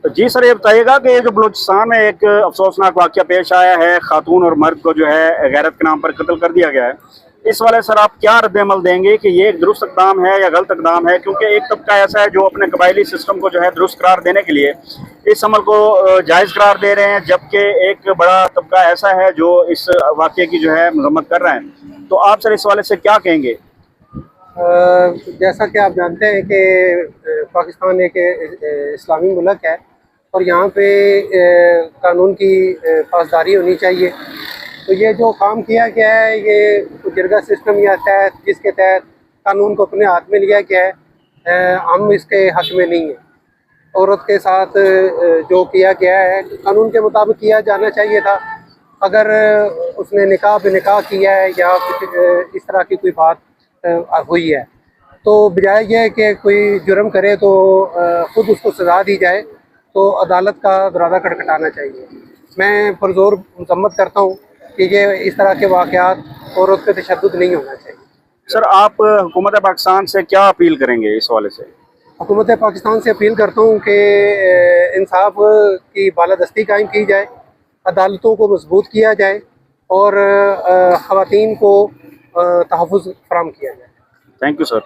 جی سر، یہ بتائیے گا کہ یہ جو بلوچستان میں ایک افسوسناک واقعہ پیش آیا ہے، خاتون اور مرد کو جو ہے غیرت کے نام پر قتل کر دیا گیا ہے، اس والے سر آپ کیا رد عمل دیں گے کہ یہ ایک درست اقدام ہے یا غلط اقدام ہے؟ کیونکہ ایک طبقہ ایسا ہے جو اپنے قبائلی سسٹم کو جو ہے درست قرار دینے کے لیے اس عمل کو جائز قرار دے رہے ہیں، جبکہ ایک بڑا طبقہ ایسا ہے جو اس واقعے کی جو ہے مذمت کر رہے ہیں۔ تو آپ سر اس والے سے کیا کہیں گے؟ جیسا کہ آپ جانتے ہیں کہ پاکستان ایک اسلامی ملک ہے اور یہاں پہ قانون کی پاسداری ہونی چاہیے۔ تو یہ جو کام کیا گیا ہے یہ جرگہ سسٹم یا تحت جس کے تحت قانون کو اپنے ہاتھ میں لیا گیا ہے، ہم اس کے حق میں نہیں ہیں۔ عورت کے ساتھ جو کیا گیا ہے قانون کے مطابق کیا جانا چاہیے تھا۔ اگر اس نے نکاح بے نکاح کیا ہے یا کچھ اس طرح کی کوئی بات ہوئی ہے تو بجائے یہ کہ کوئی جرم کرے تو خود اس کو سزا دی جائے، تو عدالت کا دروازہ کھٹکھٹانا چاہیے۔ میں پرزور مذمت کرتا ہوں کہ یہ اس طرح کے واقعات عورت پہ تشدد نہیں ہونا چاہیے۔ سر آپ حکومت پاکستان سے کیا اپیل کریں گے اس حوالے سے؟ حکومت پاکستان سے اپیل کرتا ہوں کہ انصاف کی بالادستی قائم کی جائے، عدالتوں کو مضبوط کیا جائے اور خواتین کو تحفظ فراہم کیا جائے۔ Thank you sir.